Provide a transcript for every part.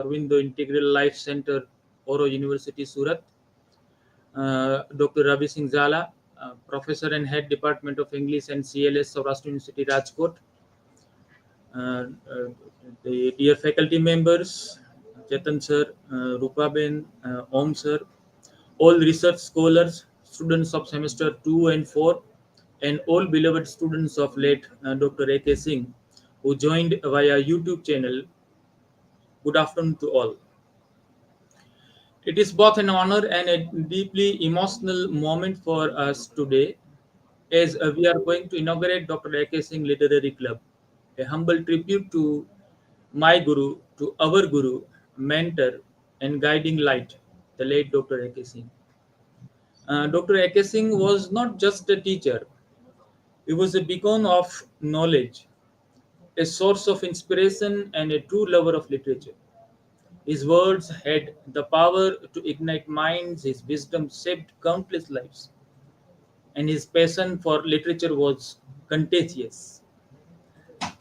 Arvindo Integral Life Center, Oro University, Surat. Dr. Ravi Singh Zala, Professor and Head Department of English and CLS, Saurashtra University, Rajkot. Uh, uh, the dear faculty members, Chetan sir, Rupa Ben, Om sir, all research scholars, students of semester 2 and 4, and all beloved students of late Dr. A.K. Singh, who joined via YouTube channel. Good afternoon to all. It is both an honor and a deeply emotional moment for us today as we are going to inaugurate Dr. A.K. Singh Literary Club, a humble tribute to my guru, to our guru, mentor, and guiding light, the late Dr. A.K. Singh. Dr. A.K. Singh was not just a teacher, he was a beacon of knowledge, a source of inspiration, and a true lover of literature. His words had the power to ignite minds, his wisdom shaped countless lives, and his passion for literature was contagious.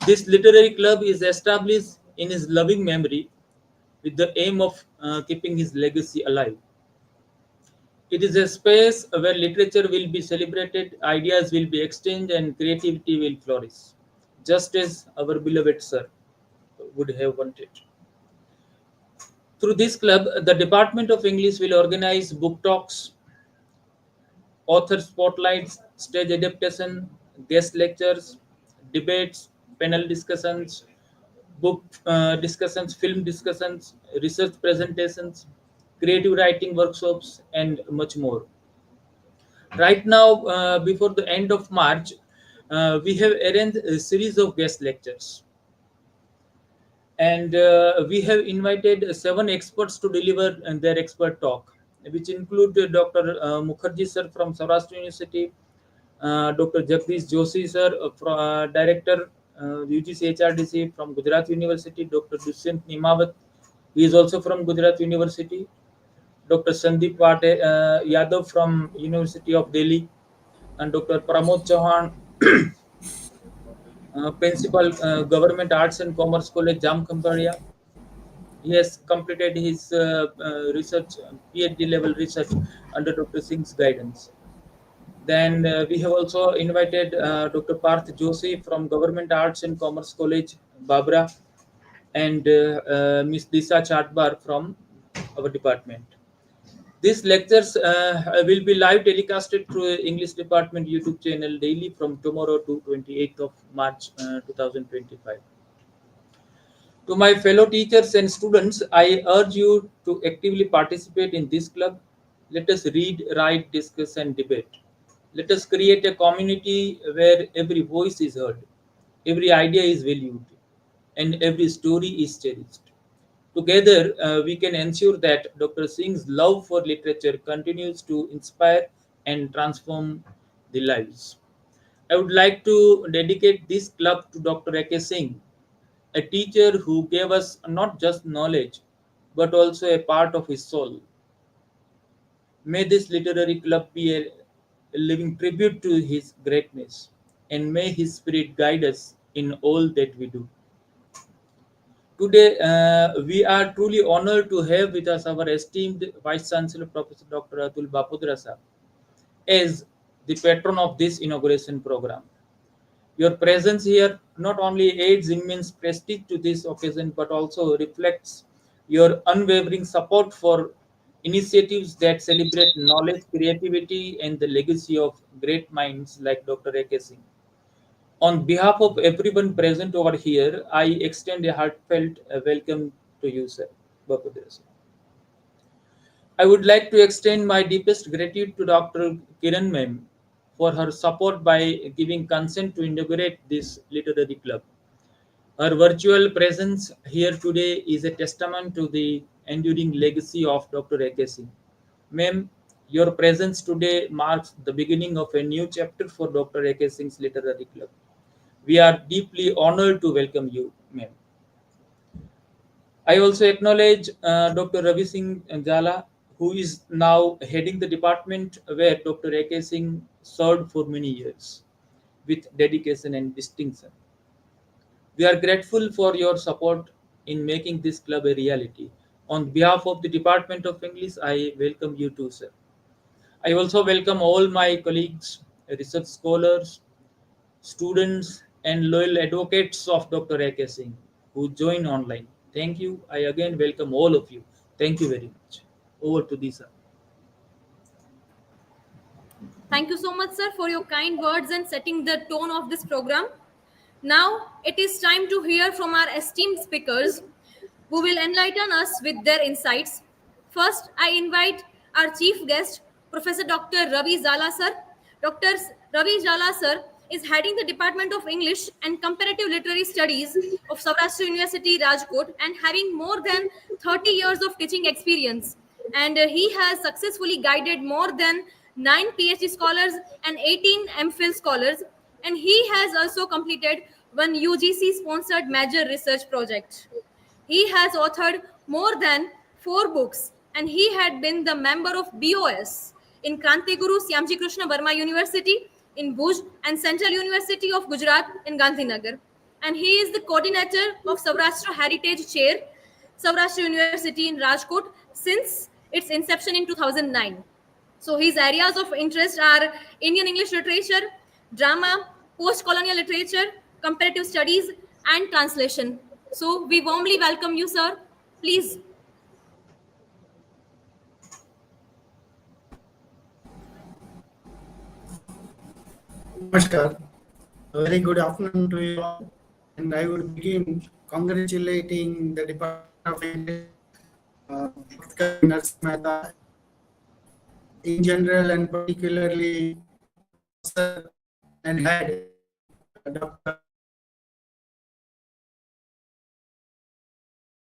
This literary club is established in his loving memory with the aim of keeping his legacy alive. It is a space where literature will be celebrated, ideas will be exchanged, and creativity will flourish, just as our beloved sir would have wanted. Through this club, the Department of English will organize book talks, author spotlights, stage adaptation, guest lectures, debates, panel discussions, book discussions, film discussions, research presentations, creative writing workshops, and much more. Right now, before the end of March, we have arranged a series of guest lectures, and we have invited seven experts to deliver their expert talk, which include Dr. Mukherjee sir from Saurashtra University, Dr. Jagdish Joshi sir, Director UGC HRDC from Gujarat University, Dr. Dushyant Nimawat, he is also from Gujarat University, Dr. Sandeep Yadav from University of Delhi, and Dr. Pramod Chauhan, Principal Government Arts and Commerce College, Jamkhambhalia. He has completed his research, PhD level research under Dr. Singh's guidance. Then we have also invited Dr. Parth Joshi from Government Arts and Commerce College, Babra, and Ms. Disha Chatbar from our department. These lectures will be live telecasted through English Department YouTube channel daily from tomorrow to 28th of March 2025. To my fellow teachers and students, I urge you to actively participate in this club. Let us read, write, discuss, and debate. Let us create a community where every voice is heard, every idea is valued, and every story is cherished. Together, we can ensure that Dr. Singh's love for literature continues to inspire and transform the lives. I would like to dedicate this club to Dr. A.K. Singh, a teacher who gave us not just knowledge but also a part of his soul. May this literary club be a living tribute to his greatness, and may his spirit guide us in all that we do. Today, we are truly honored to have with us our esteemed Vice Chancellor, Professor Dr. Atul Bapudrasa, as the patron of this inauguration program. Your presence here not only adds immense prestige to this occasion but also reflects your unwavering support for initiatives that celebrate knowledge, creativity, and the legacy of great minds like Dr. A.K. Singh. On behalf of everyone present over here, I extend a heartfelt welcome to you, sir. Bapudrasa. I would like to extend my deepest gratitude to Dr. Kiran Ma'am for her support by giving consent to inaugurate this literary club. Her virtual presence here today is a testament to the enduring legacy of Dr. A.K. Singh. Ma'am, your presence today marks the beginning of a new chapter for Dr. A.K. Singh's literary club. We are deeply honored to welcome you, ma'am. I also acknowledge Dr. Ravi Singh Jala, who is now heading the department where Dr. A.K. Singh served for many years with dedication and distinction. We are grateful for your support in making this club a reality. On behalf of the Department of English, I welcome you too, sir. I also welcome all my colleagues, research scholars, students, and loyal advocates of Dr. A.K. Singh who join online. Thank you. I again welcome all of you. Thank you very much. Over to Disa. Thank you so much, sir, for your kind words and setting the tone of this program. Now it is time to hear from our esteemed speakers who will enlighten us with their insights. First, I invite our chief guest, Professor Dr. Ravi Zala, sir. Dr. Ravi Zala, sir, is heading the Department of English and Comparative Literary Studies of Saurashtra University, Rajkot, and having more than 30 years of teaching experience. And he has successfully guided more than 9 PhD scholars and 18 MPhil scholars. And he has also completed one UGC sponsored major research project. He has authored more than 4 books, and he had been the member of BOS in Krantiguru Syamji Krishna Burma University in Bhuj and Central University of Gujarat in Gandhinagar. And he is the coordinator of Saurashtra Heritage Chair, Saurashtra University in Rajkot since its inception in 2009. So his areas of interest are Indian English literature, drama, post-colonial literature, comparative studies, and translation. So we warmly welcome you, sir. Please. Namaskar. A very good afternoon to you all. And I would begin congratulating the Department of English, Dr. Nurse Mehta, in general and particularly Professor and Head, Dr.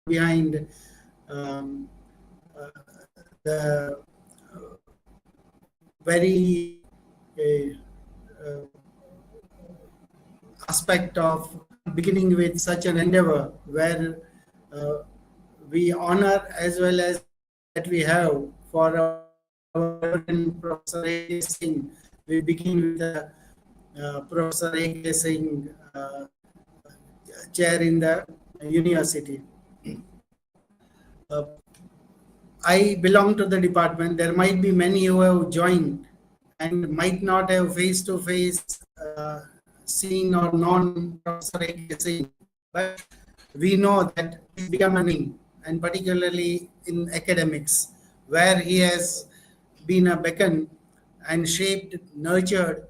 behind um, uh, the very uh, aspect of beginning with such an endeavor where uh, we honor as well as that we have for our Professor A.K. Singh. We begin with the Professor A.K. Singh chair in the university. Uh, I belong to the department. There might be many who have joined and might not have face-to-face seen or known Professor A.K. Singh, but we know that he's become a name, and particularly in academics, where he has been a beacon and shaped, nurtured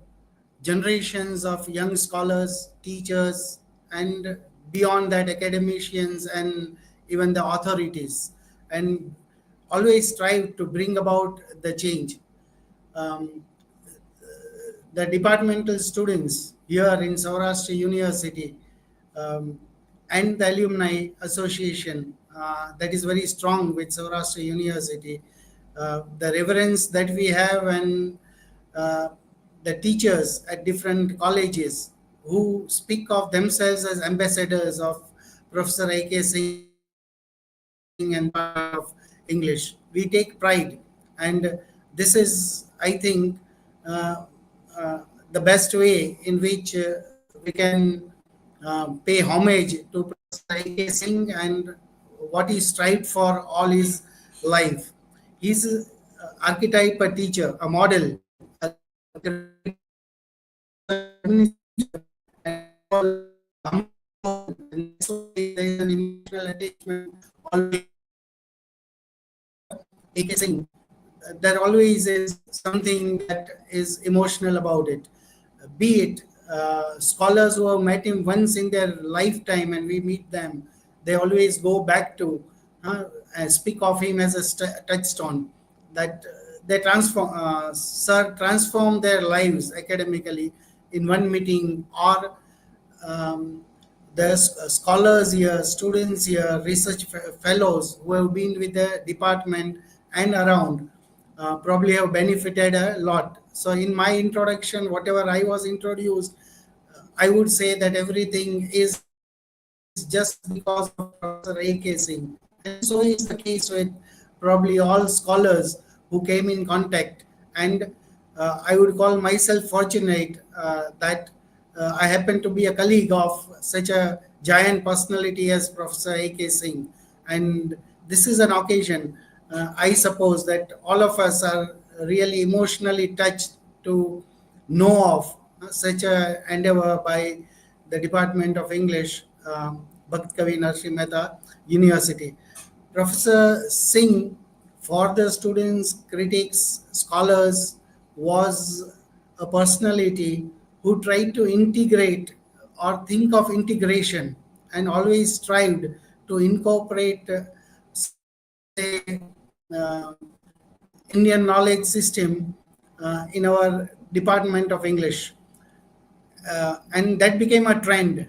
generations of young scholars, teachers, and beyond that, academicians and even the authorities, and always strive to bring about the change. Um, the departmental students here in Saurashtra University and the Alumni Association that is very strong with Saurashtra University. The reverence that we have and uh, the teachers at different colleges who speak of themselves as ambassadors of Professor A.K. Singh and of English. We take pride, and this is, I think, uh, the best way in which we can pay homage to Professor A.K. Singh and what he strived for all his life. He's an archetype, a teacher, a model, a great administrator, and humble, and that's why there is an emotional attachment always A.K. Singh. There always is something that is emotional about it. Be it scholars who have met him once in their lifetime and we meet them, they always go back to and speak of him as a touchstone that they transform their lives academically in one meeting, or um, there's scholars here, students here, research fellows who have been with the department and around probably have benefited a lot. So, in my introduction, whatever I was introduced, I would say that everything is just because of Professor A.K. Singh. And so is the case with probably all scholars who came in contact. And I would call myself fortunate that I happen to be a colleague of such a giant personality as Professor A.K. Singh. And this is an occasion, I suppose, that all of us are really emotionally touched to know of such a endeavor by the Department of English, Bhakt Kavi Narsi Mehta University. Professor Singh, for the students, critics, scholars, was a personality who tried to integrate or think of integration and always strived to incorporate, say, uh, Indian knowledge system in our Department of English. And that became a trend,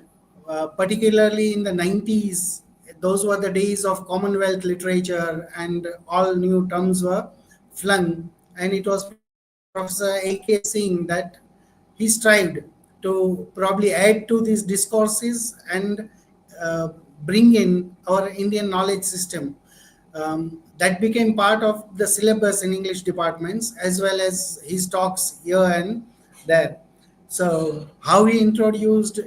particularly in the 90s. Those were the days of Commonwealth literature, and all new terms were flung. And it was Professor A.K. Singh that he strived to probably add to these discourses and uh, bring in our Indian knowledge system. That became part of the syllabus in English departments, as well as his talks here and there. So, how he introduced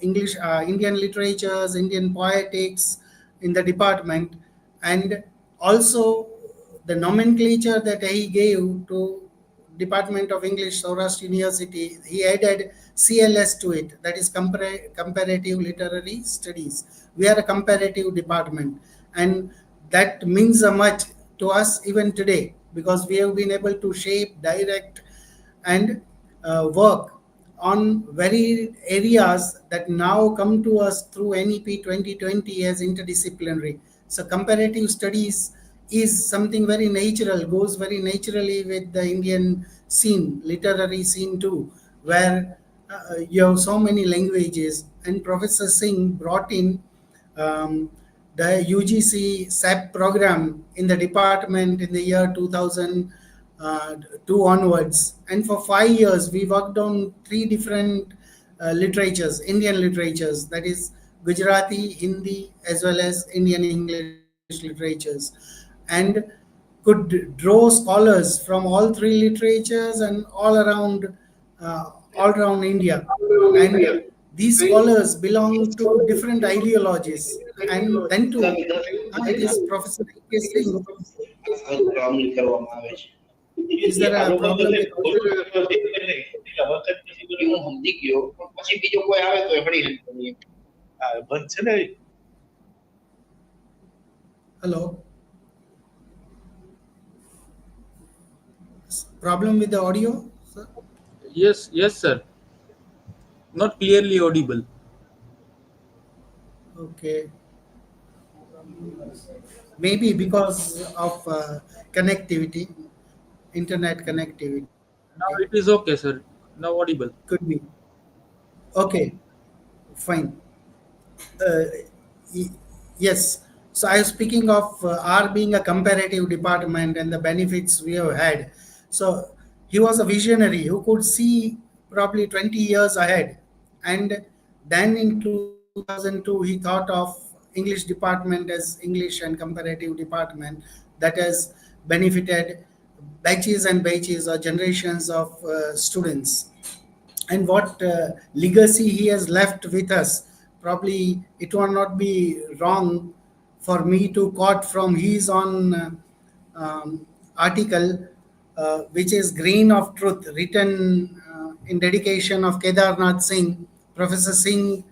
English, Indian literatures, Indian poetics in the department, and also the nomenclature that he gave to Department of English, Saurashtra University, he added CLS to it, that is Comparative Literary Studies. We are a comparative department, and that means a much to us even today, because we have been able to shape, direct, and work on very areas that now come to us through NEP 2020 as interdisciplinary. So comparative studies is something very natural, goes very naturally with the Indian scene, literary scene too, where you have so many languages. And Professor Singh brought in um, the UGC SAP program in the department in the year 2002 onwards. And for 5 years, we worked on three different literatures, Indian literatures, that is Gujarati, Hindi, as well as Indian English literatures, and could draw scholars from all three literatures and all around India. And these scholars belong to different ideologies. And then too, it is Professor A.K. Singh. Is there a problem with audio? Hello? Problem with the audio, sir? Yes, yes, sir. Not clearly audible. Okay. Maybe because of connectivity, internet connectivity. Now it is okay, sir. Now audible. Could be. Okay, fine. Uh, y- yes. So I was speaking of our being a comparative department and the benefits we have had. So he was a visionary who could see probably 20 years ahead. And then in 2002, he thought of English department as English and comparative department that has benefited batches and batches or generations of students. And what legacy he has left with us. Probably it will not be wrong for me to quote from his own article, which is Grain of Truth, written in dedication of Kedarnath Singh. Professor Singh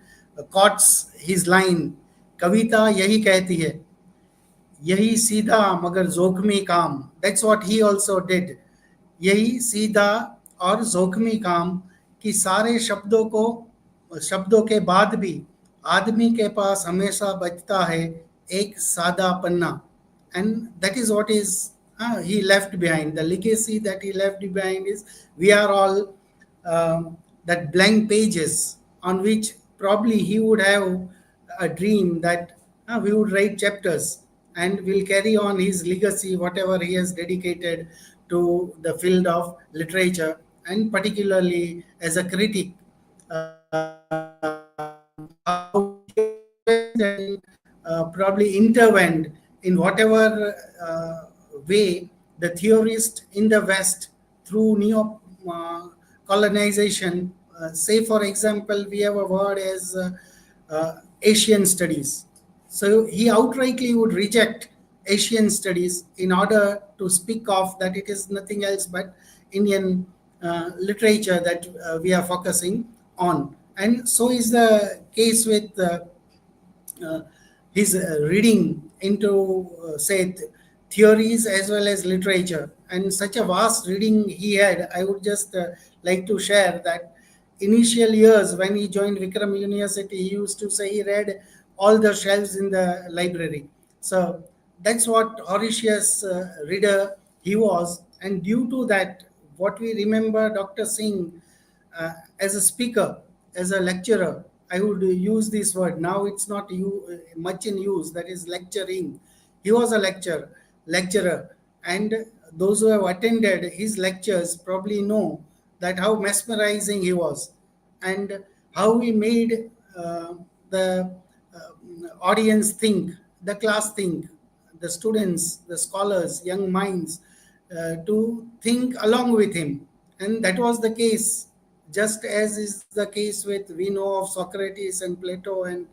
quotes his line, कविता यही कहती है, यही सीधा मगर जोखमी काम. That's what he also did. यही सीधा और जोखमी काम कि सारे शब्दों के बाद भी आदमी के पास हमेशा बचता है एक सादा पन्ना. And that is what is he left behind. The legacy that he left behind is we are all that blank pages on which probably he would have a dream that we would write chapters and will carry on his legacy, whatever he has dedicated to the field of literature, and particularly as a critic, how he and probably intervened in whatever way the theorists in the West through neo colonization say for example, we have a word as Asian studies. So he outrightly would reject Asian studies in order to speak of that it is nothing else but Indian literature that we are focusing on. And so is the case with uh, his reading into, say, theories as well as literature. And such a vast reading he had, I would just like to share that initial years when he joined Vikram University, he used to say he read all the shelves in the library. So that's what Horatius reader he was. And due to that, what we remember Dr. Singh as a speaker, as a lecturer, I would use this word. Now it's not much in use. That is lecturing. He was a lecturer, and those who have attended his lectures probably know that how mesmerizing he was, and how he made the audience think, the class think, the students, the scholars, young minds, to think along with him. And that was the case, just as is the case with, we know of Socrates and Plato, and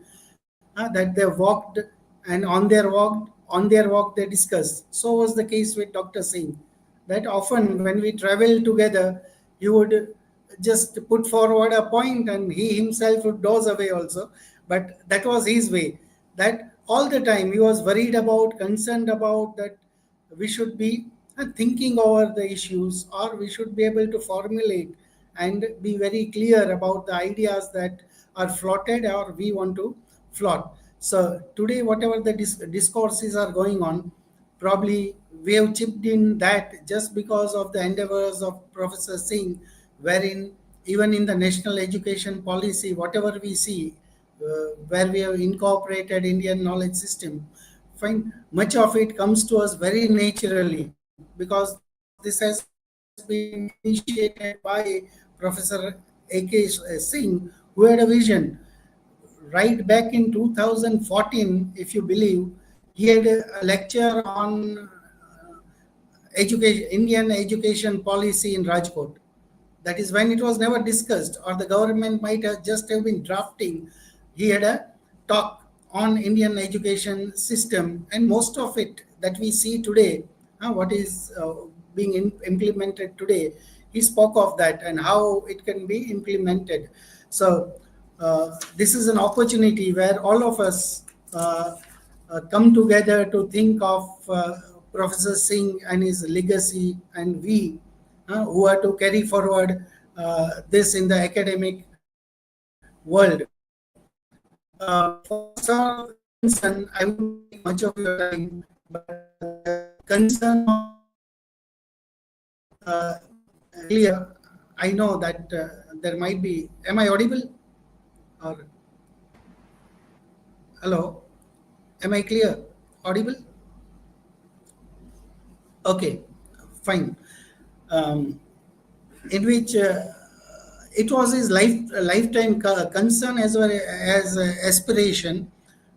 that they walked, and on their walk they discussed. So was the case with Dr. Singh, that often when we travel together, he would just put forward a point and he himself would doze away also. But that was his way, that all the time he was worried about, concerned about, that we should be thinking over the issues, or we should be able to formulate and be very clear about the ideas that are floated or we want to float. So today, whatever the discourses are going on, probably we have chipped in that just because of the endeavors of Professor Singh, wherein even in the national education policy, whatever we see, where we have incorporated Indian knowledge system, find much of it comes to us very naturally, because this has been initiated by Professor A.K. Singh, who had a vision right back in 2014, if you believe. He had a lecture on Indian education policy in Rajkot. That is when it was never discussed, or the government might have just have been drafting. He had a talk on Indian education system, and most of it that we see today, what is being implemented today, he spoke of that and how it can be implemented. So this is an opportunity where all of us come together to think of Professor Singh and his legacy, and we who are to carry forward this in the academic world. For some of the concern, I won't take much of your time, but the concern of clear. I know that there might be. Am I audible? Or hello? Am I clear? Audible? Okay, fine. Um, in which it was his lifetime concern as well as aspiration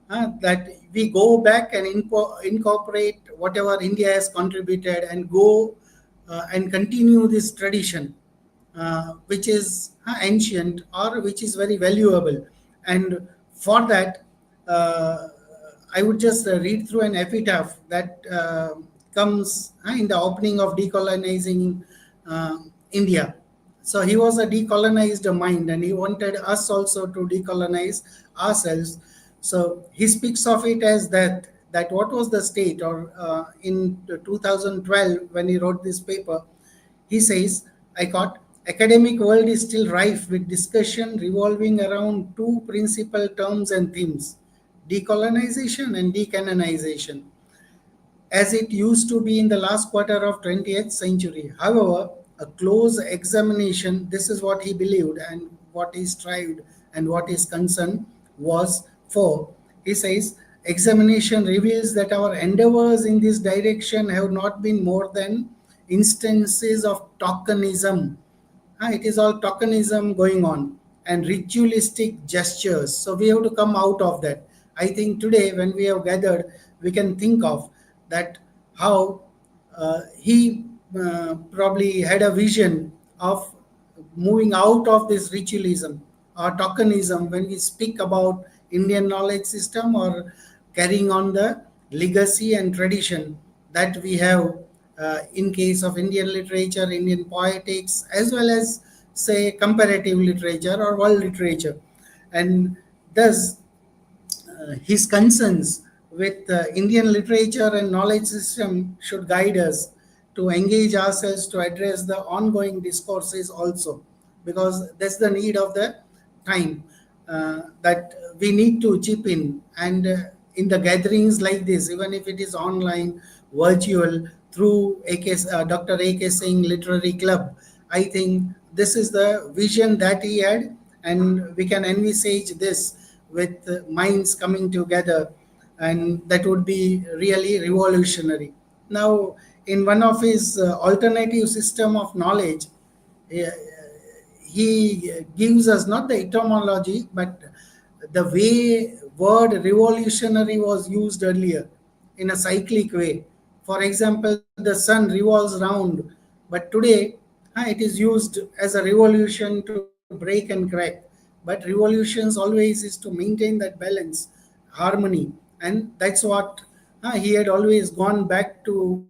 that we go back and incorporate whatever India has contributed, and go and continue this tradition, which is ancient, or which is very valuable. And for that, uh, I would just read through an epitaph that comes in the opening of Decolonizing India. So he was a decolonized mind, and he wanted us also to decolonize ourselves. So he speaks of it as that what was the state, or in 2012 when he wrote this paper, he says, I quote, academic world is still rife with discussion revolving around two principal terms and themes, decolonization and decanonization, as it used to be in the last quarter of 20th century. However, a close examination, this is what he believed and what he strived and what his concern was for. He says, examination reveals that our endeavors in this direction have not been more than instances of tokenism. It is all tokenism going on and ritualistic gestures. So we have to come out of that. I think today, when we have gathered, we can think of that how he probably had a vision of moving out of this ritualism or tokenism when we speak about Indian knowledge system, or carrying on the legacy and tradition that we have in case of Indian literature, Indian poetics, as well as say comparative literature or world literature. And thus his concerns with Indian literature and knowledge system should guide us to engage ourselves to address the ongoing discourses also, because that's the need of the time, that we need to chip in. And in the gatherings like this, even if it is online, virtual, through Dr. A.K. Singh Literary Club, I think this is the vision that he had, and we can envisage this with minds coming together, and that would be really revolutionary. Now, in one of his alternative system of knowledge, eh, he gives us not the etymology, but the way word revolutionary was used earlier in a cyclic way. For example, the sun revolves round, but today it is used as a revolution to break and crack. But revolutions always is to maintain that balance, harmony, and that's what he had always gone back to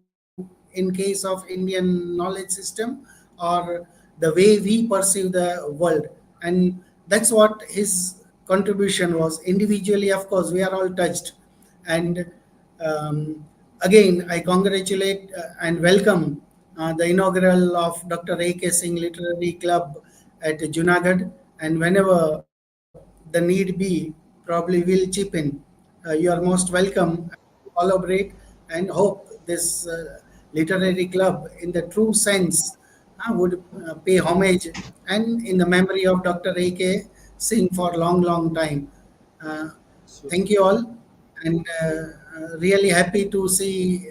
in case of Indian knowledge system, or the way we perceive the world. And that's what his contribution was. Individually, of course, we are all touched. And again, I congratulate and welcome the inaugural of Dr. A.K. Singh Literary Club at Junagadh. And whenever the need be, probably we'll chip in. You are most welcome to collaborate, and hope this literary club, in the true sense, would pay homage and in the memory of Dr. A.K. Singh for long, long time. Uh, Sure. Thank you all, and really happy to see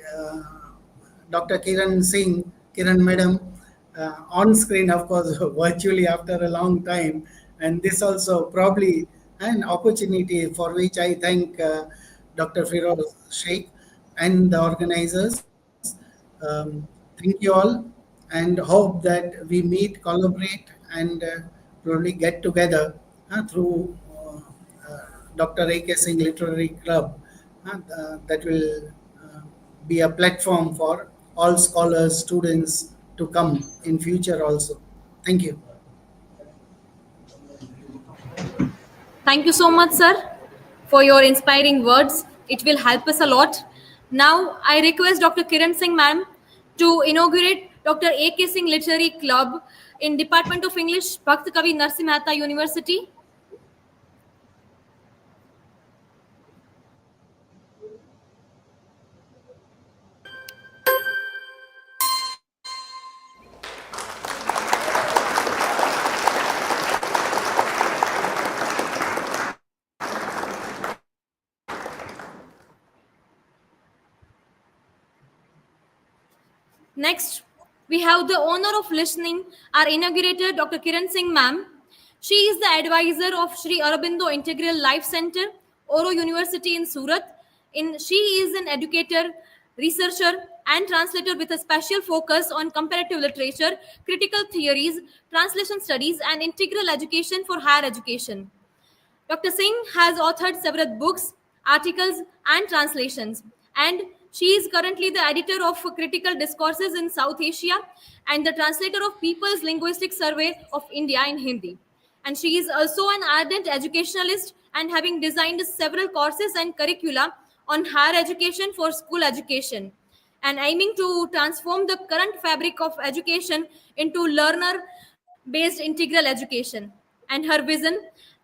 Dr. Kiran Singh, Kiran Madam, on screen, of course, virtually after a long time. And this also probably an opportunity for which I thank Dr. Firoz Sheikh and the organizers. Thank you all, and hope that we meet, collaborate, and probably get together through Dr. A.K. Singh Literary Club, that will be a platform for all scholars, students to come in future also. Thank you. Thank you so much, sir, for your inspiring words. It will help us a lot. Now, I request Dr. Kiran Singh, ma'am, to inaugurate Dr. A.K. Singh Literary Club in Department of English, Bhakt Kavi Narsi Mehta University. Next, we have the honor of listening our inaugurator, Dr. Kiran Singh, ma'am. She is the advisor of Sri Aurobindo Integral Life Center, Oro University in Surat. She is an educator, researcher, and translator with a special focus on comparative literature, critical theories, translation studies, and integral education for higher education. Dr. Singh has authored several books, articles, and translations, and she is currently the editor of Critical Discourses in South Asia and the translator of People's Linguistic Survey of India in Hindi. And she is also an ardent educationalist and having designed several courses and curricula on higher education for school education and aiming to transform the current fabric of education into learner based integral education. And her vision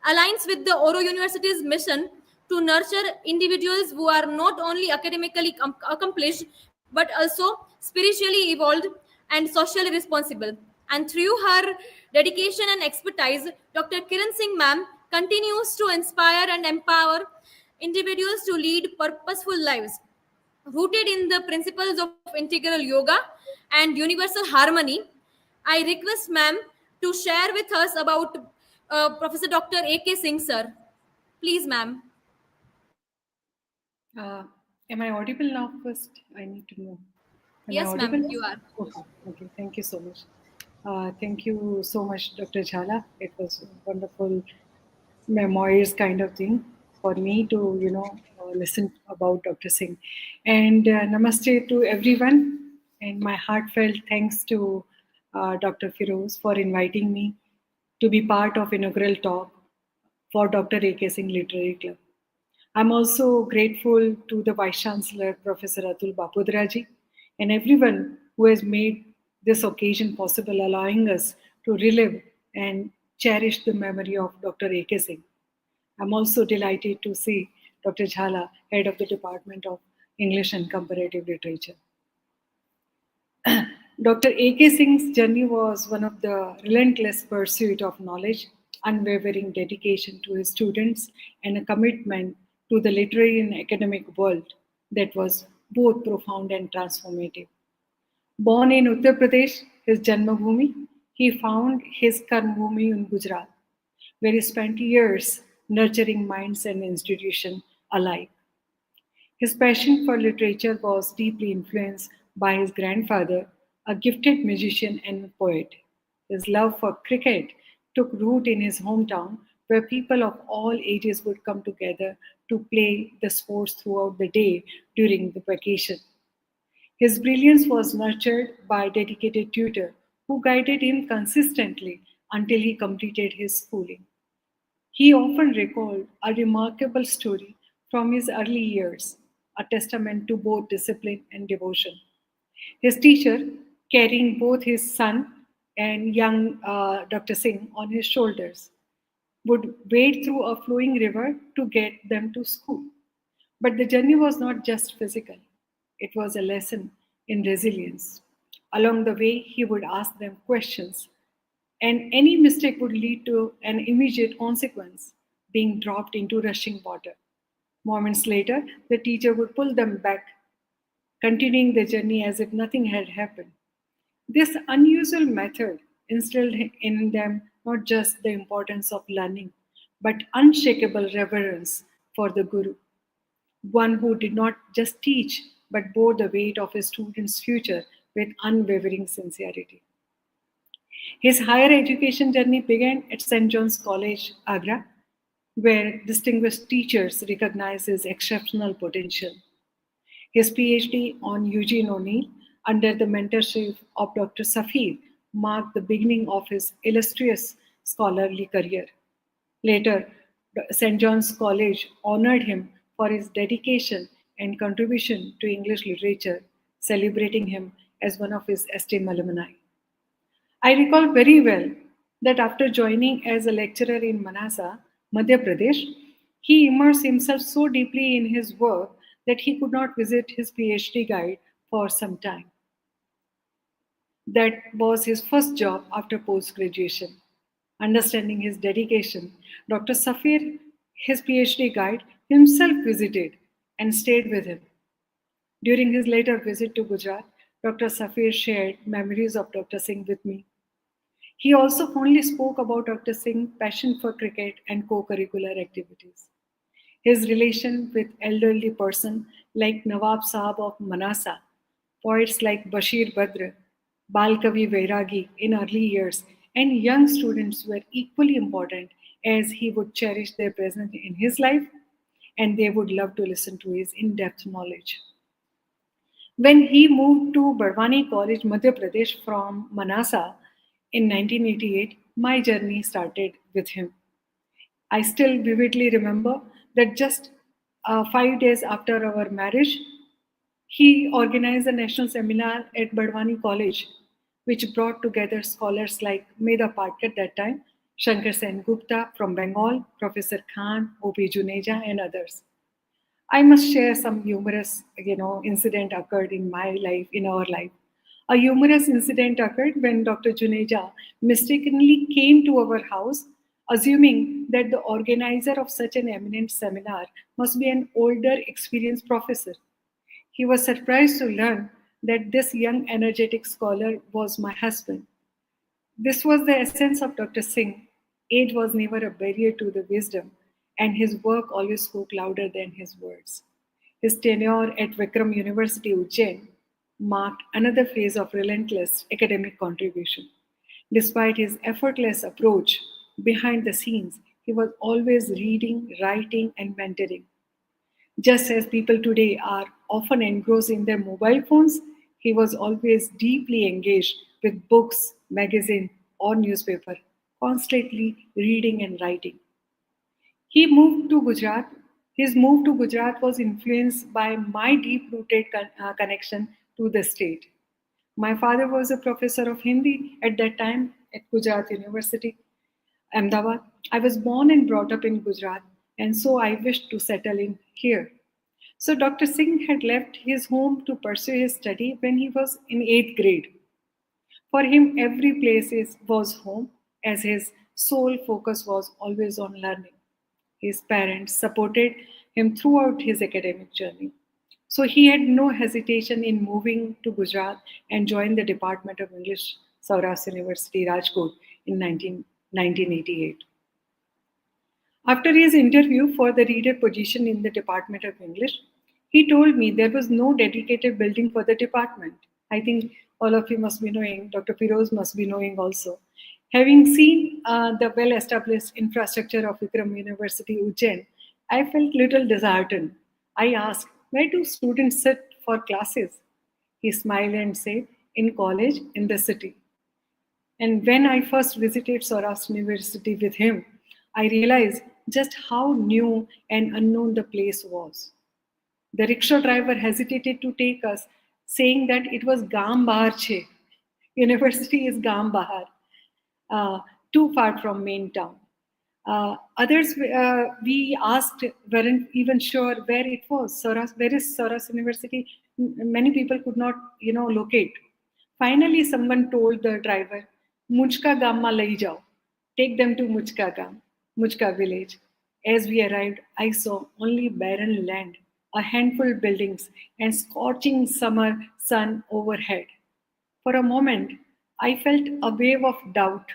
aligns with the Oro University's mission to nurture individuals who are not only academically accomplished but also spiritually evolved and socially responsible. And through her dedication and expertise, Dr. Kiran Singh ma'am continues to inspire and empower individuals to lead purposeful lives rooted in the principles of integral yoga and universal harmony. I request ma'am to share with us about Professor Dr. A.K. Singh, sir. Please, ma'am. Uh, am I audible now? First, I need to know. Am I Yes, ma'am, audible? you are. Okay, okay. Thank you so much. Thank you so much, Dr. Jhala. It was a wonderful memoirs kind of thing for me to, listen about Dr. Singh. And namaste to everyone. And my heartfelt thanks to Dr. Firoz for inviting me to be part of inaugural talk for Dr. A.K. Singh Literary Club. I'm also grateful to the Vice Chancellor, Professor Atul Bapodraji, and everyone who has made this occasion possible, allowing us to relive and cherish the memory of Dr. A.K. Singh. I'm also delighted to see Dr. Jhala, head of the Department of English and Comparative Literature. Dr. A.K. Singh's journey was one of the relentless pursuit of knowledge, unwavering dedication to his students, and a commitment to the literary and academic world that was both profound and transformative. Born in Uttar Pradesh, his Janmabhoomi, he found his Karmabhoomi in Gujarat, where he spent years nurturing minds and institutions alike. His passion for literature was deeply influenced by his grandfather, a gifted musician and poet. His love for cricket took root in his hometown, where people of all ages would come together to play the sports throughout the day during the vacation. His brilliance was nurtured by a dedicated tutor who guided him consistently until he completed his schooling. He often recalled a remarkable story from his early years, a testament to both discipline and devotion. His teacher, carrying both his son and young Dr. Singh on his shoulders, would wade through a flowing river to get them to school. But the journey was not just physical, it was a lesson in resilience. Along the way, he would ask them questions, and any mistake would lead to an immediate consequence, being dropped into rushing water. Moments later, the teacher would pull them back, continuing the journey as if nothing had happened. This unusual method instilled in them not just the importance of learning, but unshakable reverence for the Guru, one who did not just teach but bore the weight of his students' future with unwavering sincerity. His higher education journey began at St. John's College, Agra, where distinguished teachers recognized his exceptional potential. His PhD on Eugene O'Neill, under the mentorship of Dr. Safir, marked the beginning of his illustrious scholarly career. Later, St. John's College honored him for his dedication and contribution to English literature, celebrating him as one of its esteemed alumni. I recall very well that after joining as a lecturer in Manasa, Madhya Pradesh, he immersed himself so deeply in his work that he could not visit his PhD guide for some time. That was his first job after post graduation. Understanding his dedication, Dr. Safir, his PhD guide, himself visited and stayed with him. During his later visit to Gujarat, Dr. Safir shared memories of Dr. Singh with me. He also fondly spoke about Dr. Singh's passion for cricket and co-curricular activities. His relation with elderly persons like Nawab Saab of Manasa, poets like Bashir Badr, Balkavi Vairagi in early years, and young students were equally important as he would cherish their presence in his life and they would love to listen to his in-depth knowledge. When he moved to Barwani College, Madhya Pradesh from Manasa in 1988, my journey started with him. I still vividly remember that just 5 days after our marriage, he organized a national seminar at Badwani College, which brought together scholars like Meda Patkar at that time, Shankar Sen Gupta from Bengal, Professor Khan, O.P. Juneja, and others. I must share some humorous, incident occurred in my life, in our life. A humorous incident occurred when Dr. Juneja mistakenly came to our house, assuming that the organizer of such an eminent seminar must be an older, experienced professor. He was surprised to learn that this young, energetic scholar was my husband. This was the essence of Dr. Singh. Age was never a barrier to the wisdom, and his work always spoke louder than his words. His tenure at Vikram University, Ujjain, marked another phase of relentless academic contribution. Despite his effortless approach behind the scenes, he was always reading, writing, and mentoring. Just as people today are often engrossed in their mobile phones, he was always deeply engaged with books, magazine, or newspaper, constantly reading and writing. He moved to Gujarat. His move to Gujarat was influenced by my deep rooted connection to the state. My father was a professor of Hindi at that time at Gujarat University, Ahmedabad. I was born and brought up in Gujarat, and so I wished to settle in here. So Dr. Singh had left his home to pursue his study when he was in 8th grade. For him, every place was home, as his sole focus was always on learning. His parents supported him throughout his academic journey. So he had no hesitation in moving to Gujarat and joined the Department of English, Saurashtra University, Rajkot in 1988. After his interview for the reader position in the Department of English, he told me there was no dedicated building for the department. I think all of you must be knowing, Dr. Firoz must be knowing also. Having seen the well established infrastructure of Vikram University, Ujjain, I felt little disheartened. I asked, where do students sit for classes? He smiled and said, in college, in the city. And when I first visited Saurashtra University with him, I realized just how new and unknown the place was. The rickshaw driver hesitated to take us, saying that it was Gam Bahar Che. University is Gam Bahar, too far from main town. Others we asked weren't even sure where it was. Where is Saras University? Many people could not, locate. Finally, someone told the driver, "Mujka Gamma lai jao." Take them to Mujka Gam, Mujka village. As we arrived, I saw only barren land, a handful of buildings, and scorching summer sun overhead. For a moment, I felt a wave of doubt.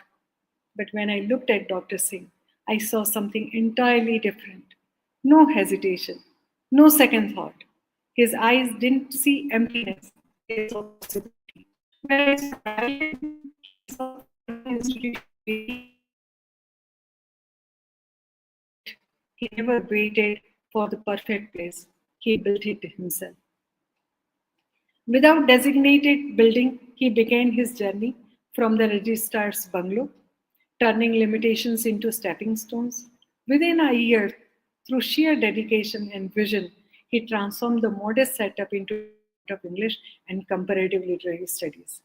But when I looked at Dr. Singh, I saw something entirely different. No hesitation, no second thought. His eyes didn't see emptiness, they saw possibility. Where I saw paralysis, he saw an institution waiting yet. He never waited for the perfect place. He built it himself. Without designated building, he began his journey from the registrar's bungalow, turning limitations into stepping stones. Within a year, through sheer dedication and vision, he transformed the modest setup into a Department of English and Comparative Literary Studies.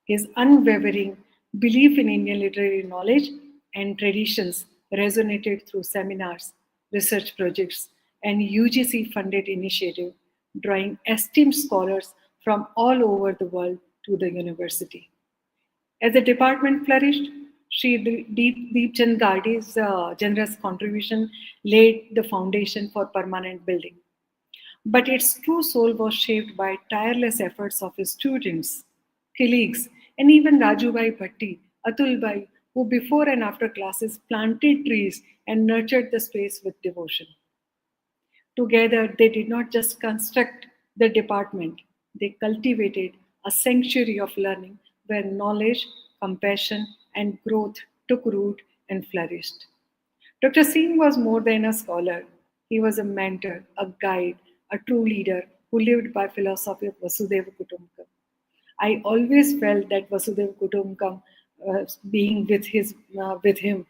His unwavering belief in Indian literary knowledge and traditions resonated through seminars, research projects, and UGC-funded initiatives, drawing esteemed scholars from all over the world to the university. As the department flourished, Sri Deepchand Gardi's generous contribution laid the foundation for permanent building. But its true soul was shaped by tireless efforts of his students, colleagues, and even Rajubai Bhatti, Atulbai, who before and after classes planted trees and nurtured the space with devotion. Together, they did not just construct the department, they cultivated a sanctuary of learning where knowledge, compassion, and growth took root and flourished. Dr. Singh was more than a scholar. He was a mentor, a guide, a true leader who lived by philosophy of Vasudeva Kutumbakam. I always felt that Vasudeva Kutumbakam, with him,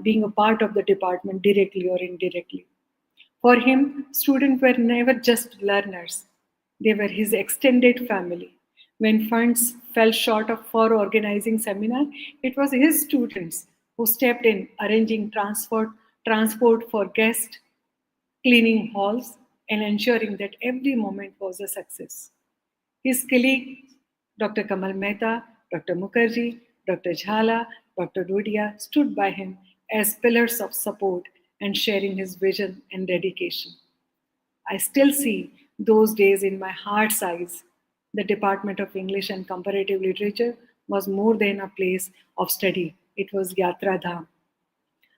being a part of the department directly or indirectly. For him, students were never just learners, they were his extended family. When funds fell short for organizing seminar, it was his students who stepped in, arranging transport for guests, cleaning halls, and ensuring that every moment was a success. His colleagues, Dr. Kamal Mehta, Dr. Mukherjee, Dr. Jhala, Dr. Dodia, stood by him as pillars of support and sharing his vision and dedication. I still see those days in my heart's eyes. The Department of English and Comparative Literature was more than a place of study, it was Yatra Dham,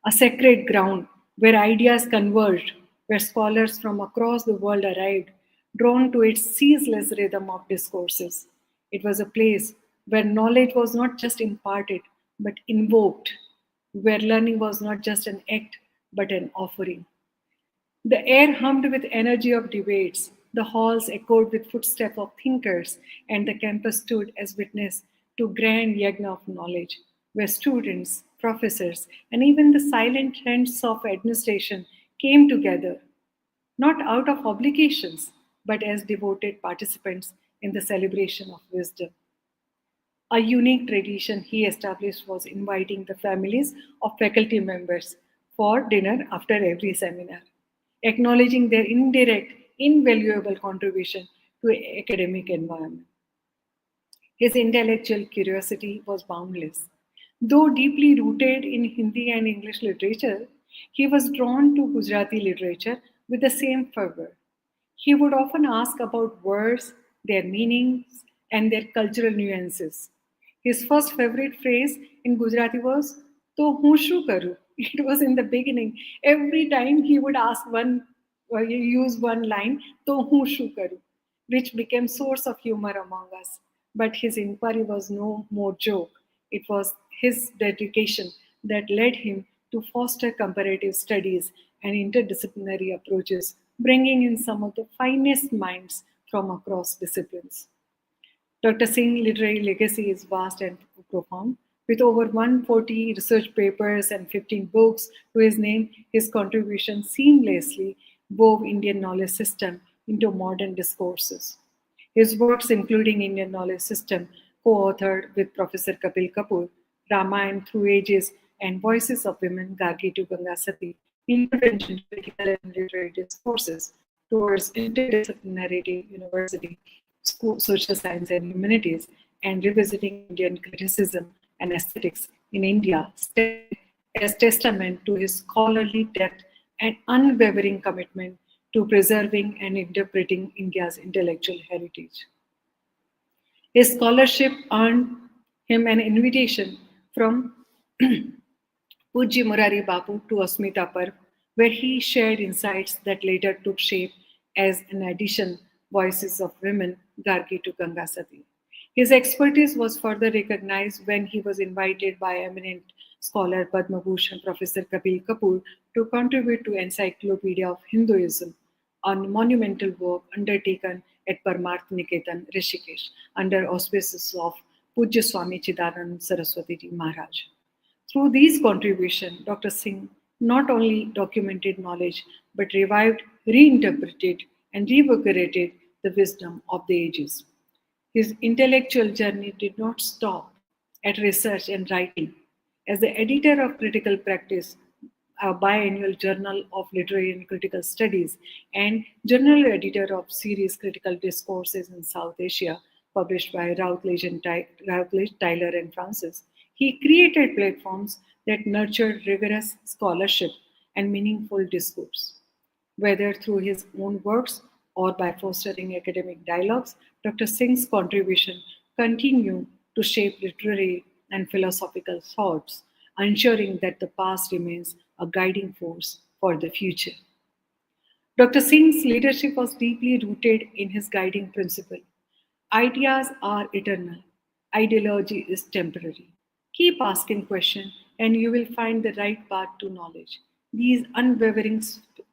a sacred ground where ideas converged, where scholars from across the world arrived, drawn to its ceaseless rhythm of discourses. It was a place where knowledge was not just imparted, but invoked, where learning was not just an act but an offering. The air hummed with energy of debates, the halls echoed with footsteps of thinkers, and the campus stood as witness to grand yagna of knowledge, where students, professors, and even the silent hands of administration came together, not out of obligations, but as devoted participants in the celebration of wisdom. A unique tradition he established was inviting the families of faculty members for dinner after every seminar, acknowledging their indirect, invaluable contribution to academic environment. His intellectual curiosity was boundless. Though deeply rooted in Hindi and English literature, he was drawn to Gujarati literature with the same fervor. He would often ask about words, their meanings, and their cultural nuances. His first favorite phrase in Gujarati was, "To hun shu karu?" It was in the beginning. Every time he would ask one, or use one line, "To hun shu karu?" which became source of humor among us. But his inquiry was no more joke. It was his dedication that led him to foster comparative studies and interdisciplinary approaches, bringing in some of the finest minds from across disciplines. Dr. Singh's literary legacy is vast and profound. With over 140 research papers and 15 books to his name, his contribution seamlessly wove Indian knowledge system into modern discourses. His works, including Indian knowledge system, co-authored with Professor Kapil Kapoor, Ramayana Through Ages, and Voices of Women, Gargi to Ganga Sati, intervened in critical and literary discourses towards interdisciplinary university, school, social science and humanities, and revisiting Indian criticism and aesthetics in India stand as testament to his scholarly depth and unwavering commitment to preserving and interpreting India's intellectual heritage. His scholarship earned him an invitation from Pujya Murari Bapu to Asmita Parv, where he shared insights that later took shape as an edition Voices of Women, Gargi to Ganga Sati. His expertise was further recognized when he was invited by eminent scholar Padma Bhushan Professor Kapil Kapoor to contribute to Encyclopedia of Hinduism, a monumental work undertaken at Paramarth Niketan, Rishikesh, under auspices of Pujya Swami Chidanand Saraswati Ji Maharaj. Through these contributions, Dr. Singh not only documented knowledge but revived, reinterpreted, and revigorated the wisdom of the ages. His intellectual journey did not stop at research and writing. As the editor of Critical Practice, a biannual journal of literary and critical studies, and general editor of series Critical Discourses in South Asia, published by Routledge, Tyler, and Francis, he created platforms that nurtured rigorous scholarship and meaningful discourse. Whether through his own works or by fostering academic dialogues, Dr. Singh's contribution continue to shape literary and philosophical thoughts, ensuring that the past remains a guiding force for the future. Dr. Singh's leadership was deeply rooted in his guiding principle. Ideas are eternal, ideology is temporary. Keep asking questions, and you will find the right path to knowledge. These unwavering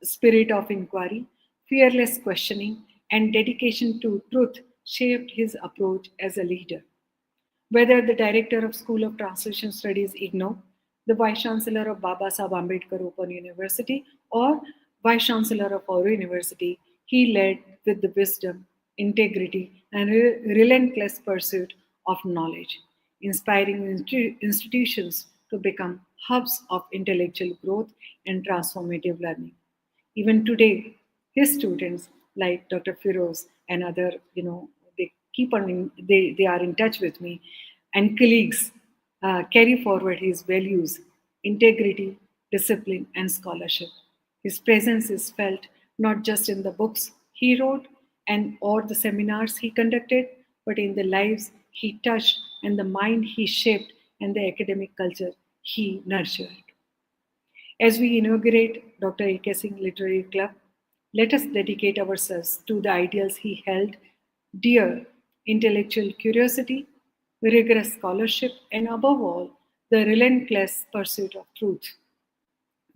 spirit of inquiry, fearless questioning, and dedication to truth shaped his approach as a leader. Whether the director of School of Translation Studies IGNOU, the Vice Chancellor of Baba Saheb Ambedkar Open University, or Vice Chancellor of our university, he led with the wisdom, integrity, and relentless pursuit of knowledge, inspiring institutions to become hubs of intellectual growth and transformative learning. Even today, his students like Dr. Firoz and other, they keep on, they are in touch with me, and colleagues carry forward his values, integrity, discipline, and scholarship. His presence is felt not just in the books he wrote and or the seminars he conducted, but in the lives he touched and the mind he shaped and the academic culture he nurtured. As we inaugurate Dr. A.K. Singh Literary Club, let us dedicate ourselves to the ideals he held dear: intellectual curiosity, rigorous scholarship, and above all, the relentless pursuit of truth.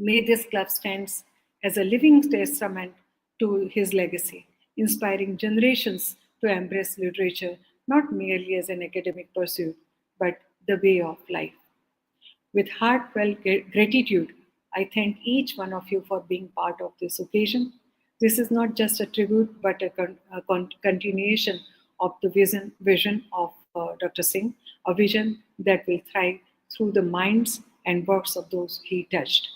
May this club stands as a living testament to his legacy, inspiring generations to embrace literature not merely as an academic pursuit, but the way of life. With heartfelt gratitude, I thank each one of you for being part of this occasion. This is not just a tribute, but a continuation of the vision of Dr. Singh, a vision that will thrive through the minds and works of those he touched.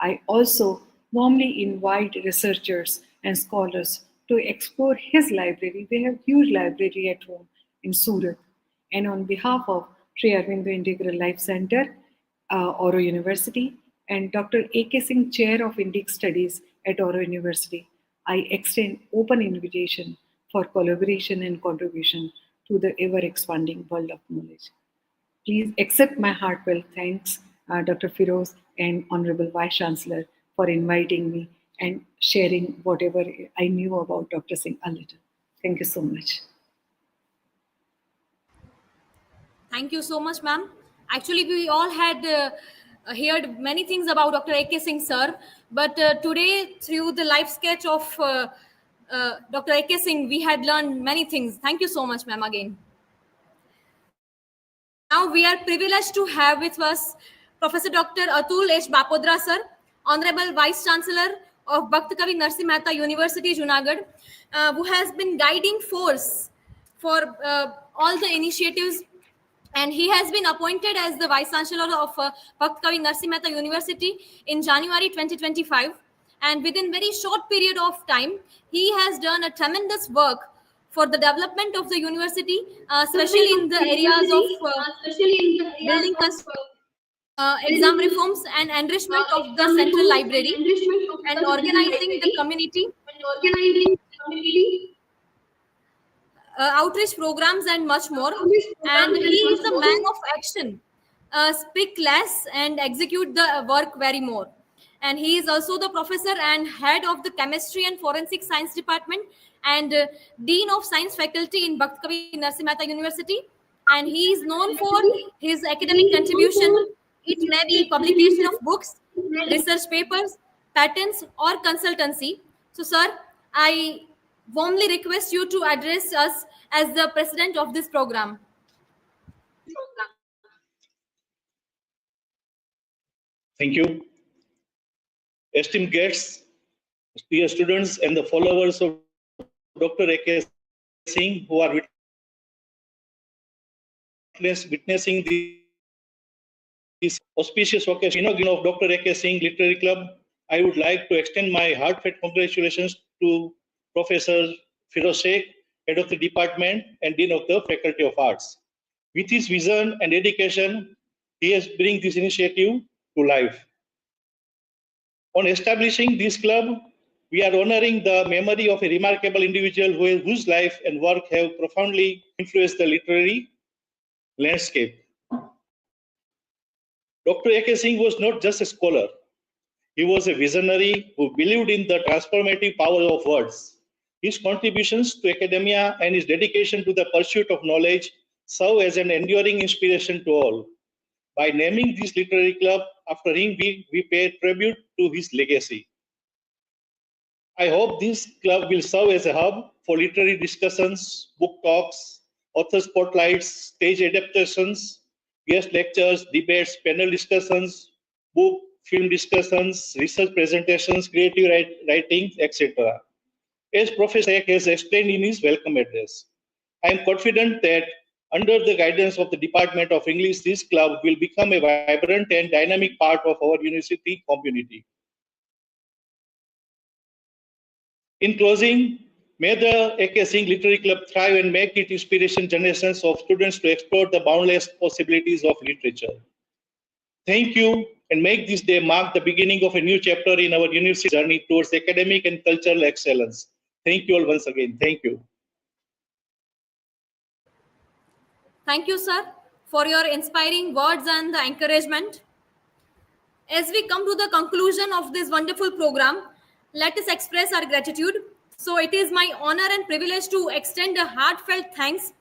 I also warmly invite researchers and scholars to explore his library. We have huge library at home in Surat. And on behalf of Sri Aurobindo Integral Life Center, Oro University, and Dr. A.K. Singh, Chair of Indic Studies at Oro University, I extend open invitation for collaboration and contribution to the ever-expanding world of knowledge. Please accept my heartfelt thanks, Dr. Firoz and Honorable Vice Chancellor, for inviting me and sharing whatever I knew about Dr. Singh a little. Thank you so much. Thank you so much, ma'am. Actually, we all had heard many things about Dr. A.K. Singh, sir. But today, through the life sketch of Dr. A.K. Singh, we had learned many things. Thank you so much, ma'am, again. Now we are privileged to have with us Professor Dr. Atul H. Bapodra, sir, Honorable Vice Chancellor of Bhakt Kavi Narsimha Mehta University, Junagadh, who has been guiding force for all the initiatives, and he has been appointed as the Vice Chancellor of Bhakt Kavi Narsimha Mehta University in January 2025. And within very short period of time, he has done a tremendous work for the development of the university, especially in the areas of building construction, exam reforms, and enrichment of the central library, and organizing the community outreach programs, and much more. And he is a man of action. Speak less and execute the work very more. And he is also the professor and head of the chemistry and forensic science department, and dean of science faculty in Bhakt Kavi Narsimha Mehta University. And he is known for his academic contribution. It may be publication of books, research papers, patents, or consultancy. So, sir, I warmly request you to address us as the president of this program. Thank you. Esteemed guests, dear students, and the followers of Dr. A.K. Singh who are witnessing this auspicious occasion of Dr. A.K. Singh Literary Club, I would like to extend my heartfelt congratulations to Professor Firoz Sheikh, Head of the Department and Dean of the Faculty of Arts. With his vision and dedication, he has bring this initiative to life. On establishing this club, we are honoring the memory of a remarkable individual whose life and work have profoundly influenced the literary landscape. Dr. A.K. Singh was not just a scholar. He was a visionary who believed in the transformative power of words. His contributions to academia and his dedication to the pursuit of knowledge serve as an enduring inspiration to all. By naming this literary club after him, we pay tribute to his legacy. I hope this club will serve as a hub for literary discussions, book talks, author spotlights, stage adaptations, guest lectures, debates, panel discussions, book, film discussions, research presentations, creative writing, etc. As Professor Ek has explained in his welcome address, I am confident that under the guidance of the Department of English, this club will become a vibrant and dynamic part of our university community. In closing, may the A.K. Singh Literary Club thrive and make it inspiration generations of students to explore the boundless possibilities of literature. Thank you, and make this day mark the beginning of a new chapter in our university journey towards academic and cultural excellence. Thank you all once again. Thank you. Thank you, sir, for your inspiring words and the encouragement. As we come to the conclusion of this wonderful program, let us express our gratitude. So it is my honor and privilege to extend a heartfelt thanks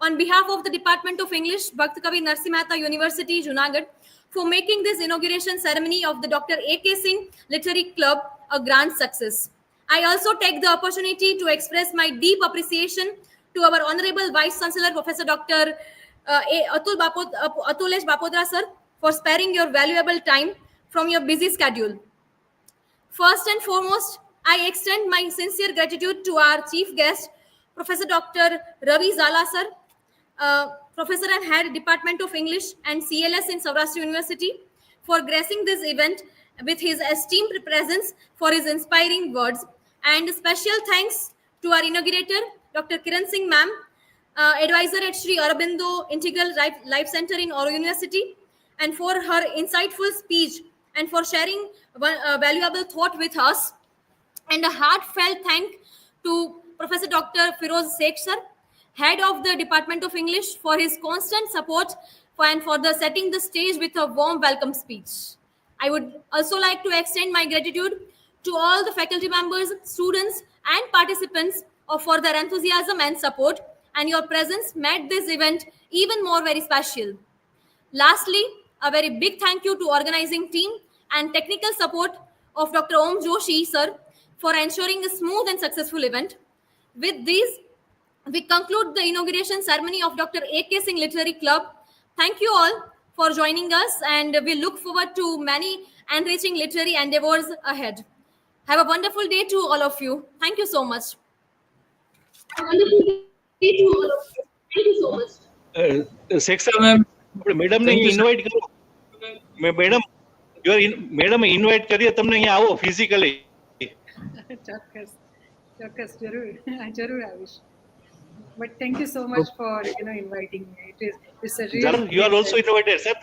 on behalf of the Department of English, Bhakt Kavi Narsi Mehta University, Junagadh, for making this inauguration ceremony of the Dr. A.K. Singh Literary Club a grand success. I also take the opportunity to express my deep appreciation to our Honorable Vice Chancellor, Professor Dr. Atulesh Bapodra, sir, for sparing your valuable time from your busy schedule. First and foremost, I extend my sincere gratitude to our chief guest, Professor Dr. Ravi Zala, sir, Professor and Head Department of English and CLS in Saurashtra University, for gracing this event with his esteemed presence for his inspiring words. And special thanks to our inaugurator, Dr. Kiran Singh, ma'am, advisor at Sri Aurobindo Integral Life Center in Oro University, and for her insightful speech and for sharing valuable thought with us. And a heartfelt thank to Professor Dr. Firoz Sheikh, sir, head of the Department of English, for his constant support and for the setting the stage with a warm welcome speech. I would also like to extend my gratitude to all the faculty members, students, and participants for their enthusiasm and support, and your presence made this event even more very special. Lastly, a very big thank you to organizing team and technical support of Dr. Om Joshi, sir, for ensuring a smooth and successful event. With these, we conclude the inauguration ceremony of Dr. A.K. Singh Literary Club. Thank you all for joining us, and we look forward to many enriching literary endeavors ahead. Have a wonderful day to all of you. Thank you so much. Have a wonderful day to all of you. Thank you so much. Sheikh साहब Ma'am, madam ને thank you, sir. Invite કરો madam madam invite કરીએ તમને અહીંયા આવો physically ચોક્કસ ચોક્કસ જરૂર જરૂર આવીશ. But thank you so much for inviting me. It's a really you are also invited sir.